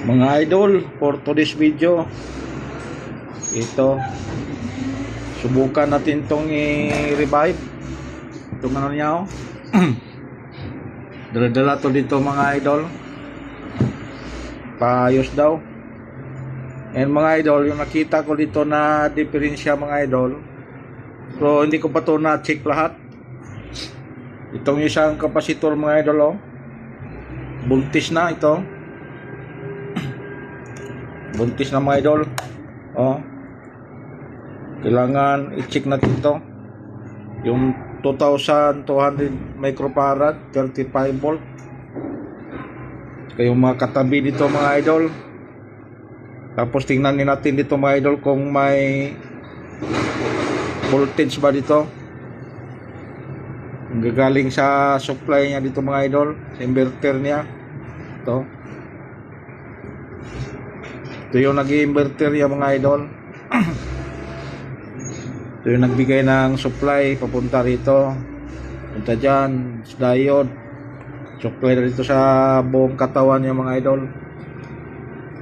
Mga idol, for today's video, ito, subukan natin tong i-revive. Itong ano niya, oh. Dala-dala to dito mga idol. Paayos daw. And mga idol, yung nakita ko dito na diferensya mga idol, pero hindi ko pa to na-check lahat. Itong isang kapasitor mga idol, oh. Buntis na ito. Buntis na mga idol. Oh. Kailangan i-check natin ito. Yung 2,200 microfarad, 35 volt. Yung mga katabi dito mga idol. Tapos tingnan natin dito mga idol kung may voltage ba dito. Yung gagaling sa supply niya dito mga idol, sa inverter niya. Ito. Ito yung nag-inverter niya mga idol. Ito yung nagbigay ng supply papunta rito. Punta dyan, diode. Supply na dito sa buong katawan niya mga idol.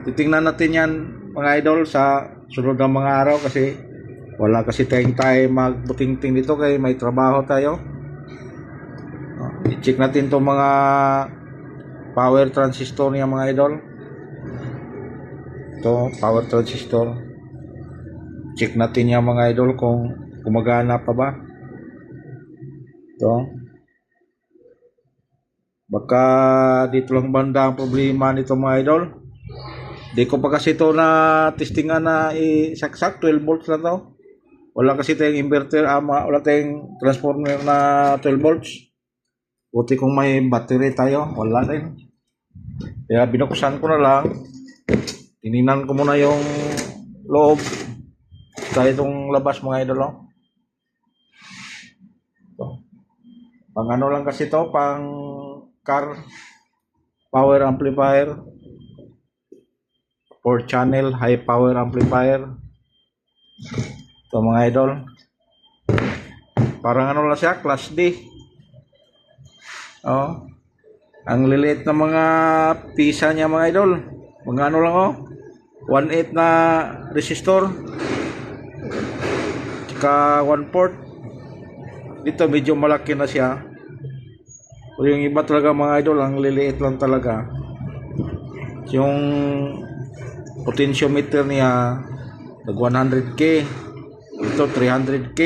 Titingnan natin yan mga idol sa sunod ng mga araw kasi wala kasi tayong time magbuting-ting dito kaya may trabaho tayo. I-check natin itong mga power transistor niya mga idol. Ito, power transistor. Check natin yung mga idol kung gumagana pa ba. Ito. Baka dito lang banda ang problema nito mga idol. Di ko pa kasi ito na testingan na isaksak 12 volts na to. Wala kasi tayong inverter, wala tayong transformer na 12 volts. Buti kung may battery tayo, wala rin. Kaya binuksan ko na lang. Tininan ko muna yung loob. Kaya itong labas mga idol. Pang ano lang kasi to, pang car power amplifier. 4 channel high power amplifier. Ito mga idol. Parang ano lang siya, class D. Oh. Ang liliit na mga pisa niya mga idol. Mga ano lang 1/8 na resistor. Tsaka 1/4. Dito medyo malaki na siya. Pero yung iba talaga mga idol, ang liliit lang talaga. Yung potentiometer niya nag 100k. Ito 300k.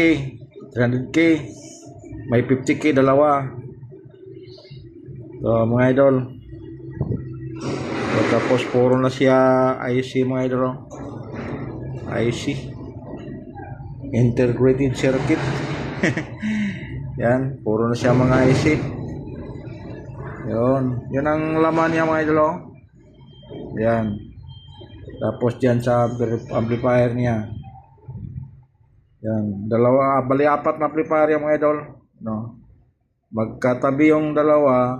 300k. May 50k dalawa. So, mga idol. So, tapos puro na siya IC mga idol. IC. Integrated circuit. Yan, puro na siya mga IC. Yun ang laman niya mga idol. Yan. Tapos dyan sa amplifier niya. Yan, dalawa, bali 4 na amplifier yung mga idol. No. Magkatabi yung dalawa.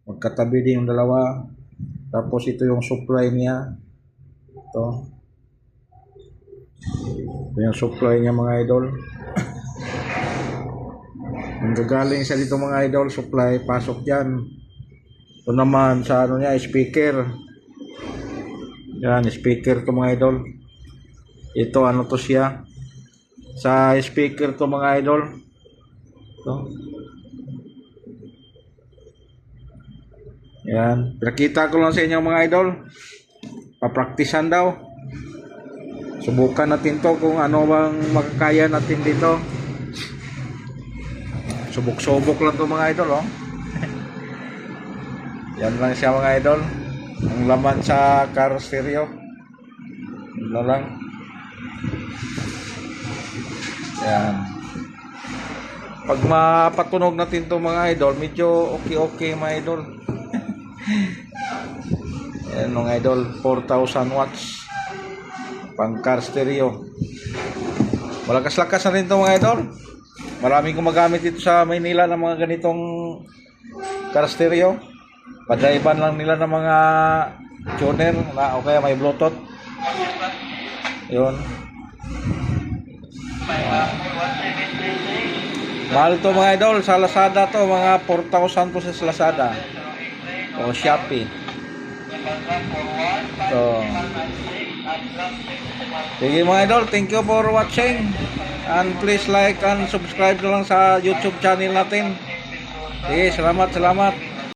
Magkatabi din yung dalawa. Tapos ito yung supply niya. Ito. Ito yung supply niya mga idol. Ang gagaling sa dito mga idol, supply, pasok dyan. Ito naman sa ano niya, speaker. Yan, speaker to mga idol. Ito ano to siya. Sa speaker to mga idol. Ito. Yan. Pinakita ko lang sa inyo mga idol. Papraktisan daw. Subukan natin to kung ano bang makakaya natin dito. Subok-subok lang to mga idol. Yan lang siya mga idol. Ang laman sa car stereo. Ito lang. Yan. Pag mapatunog natin to mga idol, medyo okay mga idol. Yan mga idol, 4,000 watts. Pang car stereo. Malakas-lakas na rin to mga idol. Maraming gumagamit dito sa Maynila ng mga ganitong car stereo. Padaiban lang nila ng mga tuner na o kaya may Bluetooth. Yun. Mahal to mga idol sa Lazada to, mga 4,000 po sa Lazada o Shopee. So, sige mga idol, thank you for watching. And please like and subscribe na lang sa YouTube channel natin. Sige, salamat.